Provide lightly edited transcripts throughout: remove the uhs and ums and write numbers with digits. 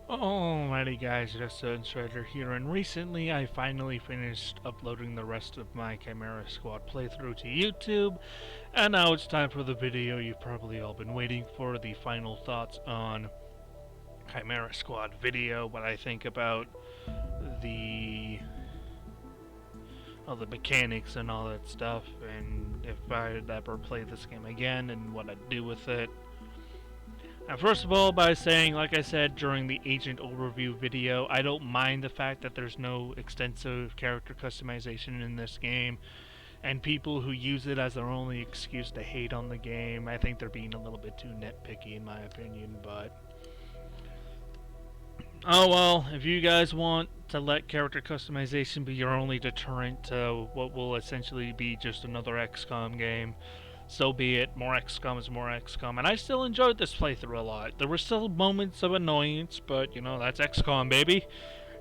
Alrighty guys, just Insider here, and recently I finally finished uploading the rest of my Chimera Squad playthrough to YouTube, and now it's time for the video you've probably all been waiting for, the final thoughts on Chimera Squad video, what I think about the all the mechanics and all that stuff, and if I'd ever play this game again, and what I'd do with it. Now, first of all, by saying, like I said during the agent overview video, I don't mind the fact that there's no extensive character customization in this game, and people who use it as their only excuse to hate on the game, I think they're being a little bit too nitpicky in my opinion, but oh well, if you guys want to let character customization be your only deterrent to what will essentially be just another XCOM game, so be it. More XCOM is more XCOM, and I still enjoyed this playthrough a lot. There were still moments of annoyance, but you know, that's XCOM, baby.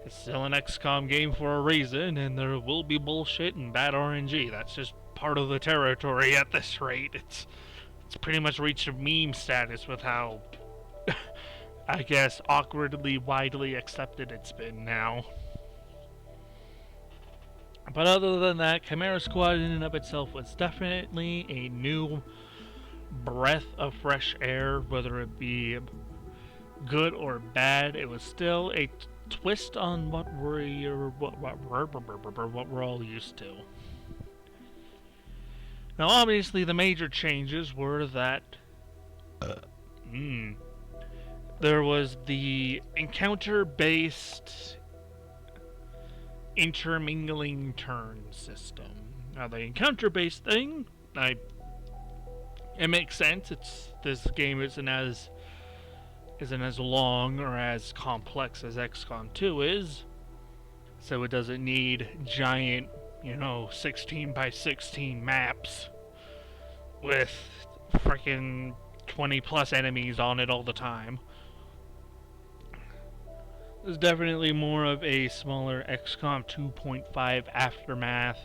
It's still an XCOM game for a reason, and there will be bullshit and bad RNG. That's just part of the territory at this rate. It's pretty much reached a meme status with how I guess awkwardly widely accepted it's been now. But other than that, Chimera Squad in and of itself was definitely a new breath of fresh air, whether it be good or bad. It was still a twist on what we're all used to. Now, obviously, the major changes were that there was the encounter-based intermingling turn system. Now, the encounter-based thing, it makes sense. This game isn't as long or as complex as XCOM 2 is, so it doesn't need giant, 16 by 16 maps with freaking 20 plus enemies on it all the time. There's definitely more of a smaller XCOM 2.5 aftermath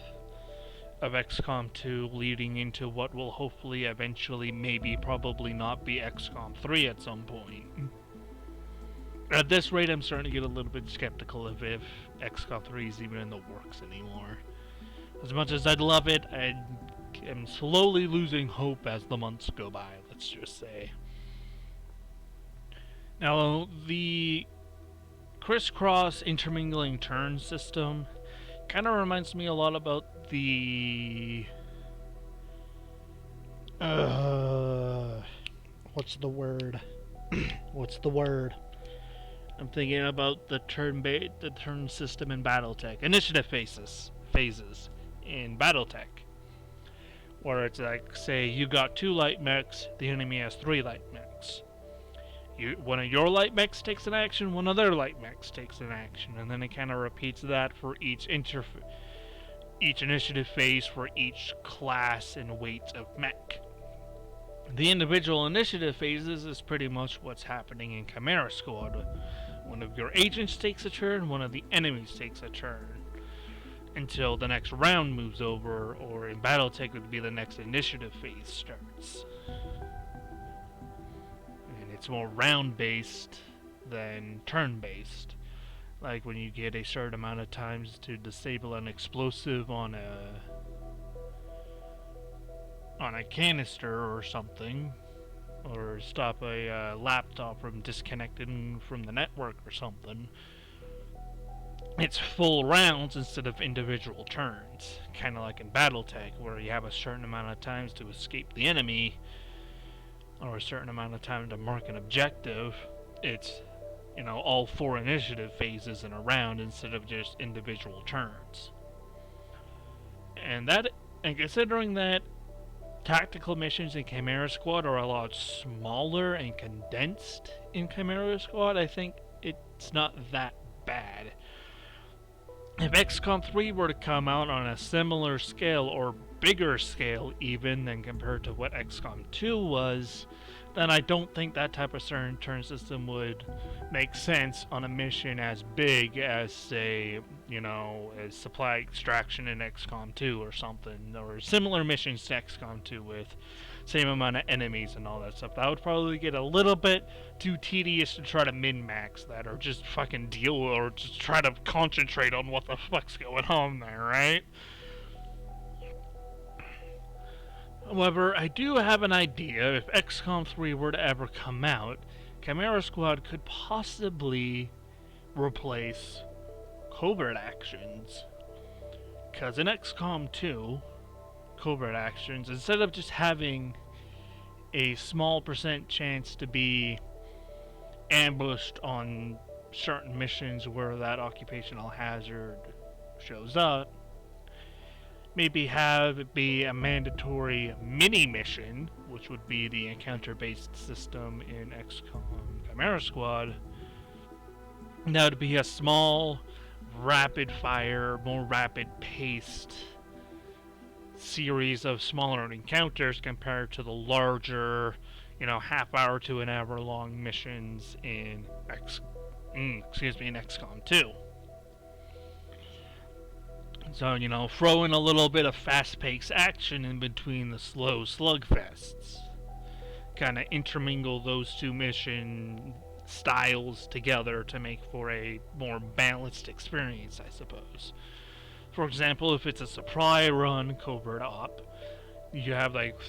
of XCOM 2, leading into what will hopefully eventually probably not be XCOM 3 at some point. At this rate, I'm starting to get a little bit skeptical of if XCOM 3 is even in the works anymore. As much as I'd love it, I am slowly losing hope as the months go by, let's just say. Now, the crisscross intermingling turn system kind of reminds me a lot about the what's the word I'm thinking about the turn system in BattleTech, initiative phases in BattleTech, where it's like, say you got 2 light mechs, the enemy has 3 light mechs. One of your light mechs takes an action, one of their light mechs takes an action, and then it kind of repeats that for each initiative phase for each class and weight of mech. The individual initiative phases is pretty much what's happening in Chimera Squad. One of your agents takes a turn, one of the enemies takes a turn, until the next round moves over, or in BattleTech would be the next initiative phase starts. It's more round-based than turn-based. Like when you get a certain amount of times to disable an explosive on a canister or something, or stop a laptop from disconnecting from the network or something. It's full rounds instead of individual turns, kind of like in BattleTech, where you have a certain amount of times to escape the enemy, or a certain amount of time to mark an objective. It's, all 4 initiative phases in a round instead of just individual turns. And considering that tactical missions in Chimera Squad are a lot smaller and condensed in Chimera Squad, I think it's not that bad. If XCOM 3 were to come out on a similar scale or bigger scale even than compared to what XCOM 2 was, then I don't think that type of turn system would make sense on a mission as big as, say, as supply extraction in XCOM 2 or something, or similar missions to XCOM 2 with same amount of enemies and all that stuff. That would probably get a little bit too tedious to try to min-max that, or just fucking deal, or just try to concentrate on what the fuck's going on there, right? However, I do have an idea. If XCOM 3 were to ever come out, Chimera Squad could possibly replace covert actions. Because in XCOM 2, covert actions, instead of just having a small % chance to be ambushed on certain missions where that occupational hazard shows up, maybe have it be a mandatory mini mission, which would be the encounter based system in XCOM Chimera Squad. That would be a small, rapid fire, more rapid paced series of smaller encounters compared to the larger, half hour to an hour long missions in XCOM 2. So, throw in a little bit of fast-paced action in between the slow slugfests. Kind of intermingle those two mission styles together to make for a more balanced experience, I suppose. For example, if it's a supply run covert op, you have like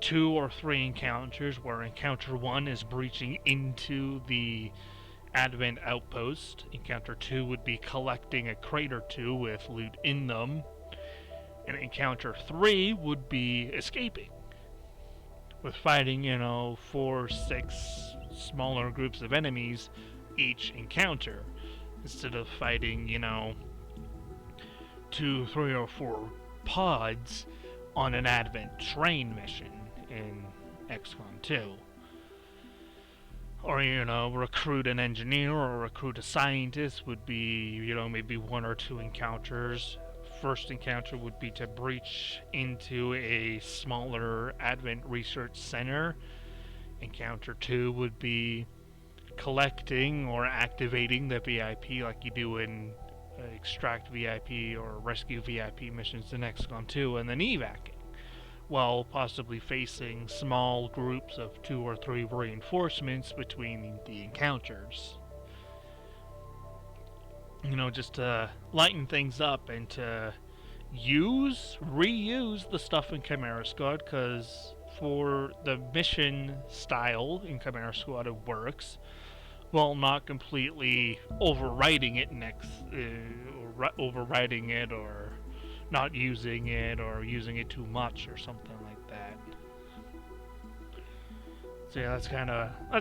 2 or 3 encounters where encounter 1 is breaching into the Advent outpost. Encounter 2 would be collecting a crate or 2 with loot in them. And encounter 3 would be escaping, with fighting, 4, 6 smaller groups of enemies each encounter, instead of fighting, 2, 3, or 4 pods on an Advent train mission in XCOM 2. Or, recruit an engineer or recruit a scientist would be, maybe 1 or 2 encounters. First encounter would be to breach into a smaller Advent research center. Encounter 2 would be collecting or activating the VIP like you do in Extract VIP or Rescue VIP missions in XCOM 2, and then evacing, while possibly facing small groups of 2 or 3 reinforcements between the encounters. Just to lighten things up and to reuse the stuff in Chimera Squad, because for the mission style in Chimera Squad it works, while not completely overriding it or not using it or using it too much or something like that. So yeah, that's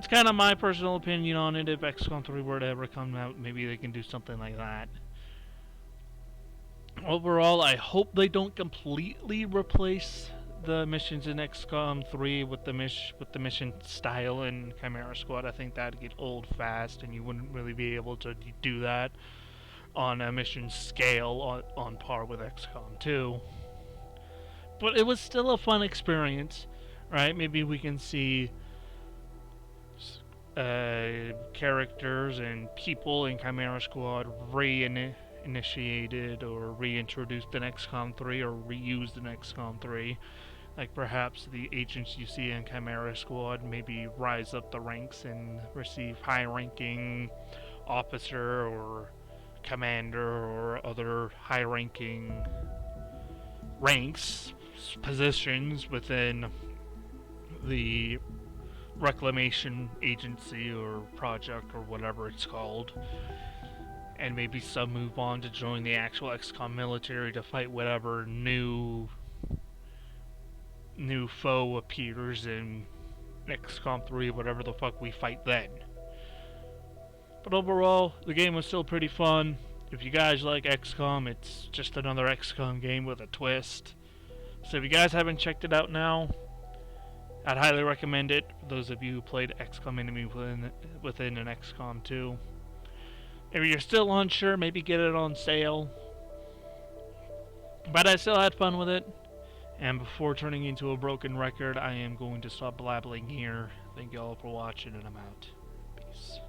kind of my personal opinion on it. If XCOM 3 were to ever come out, maybe they can do something like that. Overall, I hope they don't completely replace the missions in XCOM 3 with the mission style in Chimera Squad. I think that'd get old fast, and you wouldn't really be able to do that on a mission scale on par with XCOM 2. But it was still a fun experience, right? Maybe we can see characters and people in Chimera Squad reinitiated or reintroduced in XCOM 3 or reused in XCOM 3. Like perhaps the agents you see in Chimera Squad maybe rise up the ranks and receive high-ranking officer or commander or other high-ranking positions within the reclamation agency or project or whatever it's called, and maybe some move on to join the actual XCOM military to fight whatever new foe appears in XCOM 3, whatever the fuck we fight then. But overall, the game was still pretty fun. If you guys like XCOM, it's just another XCOM game with a twist. So if you guys haven't checked it out now, I'd highly recommend it for those of you who played XCOM Enemy Within and XCOM 2. If you're still unsure, maybe get it on sale. But I still had fun with it. And before turning into a broken record, I am going to stop blabbling here. Thank you all for watching, and I'm out. Peace.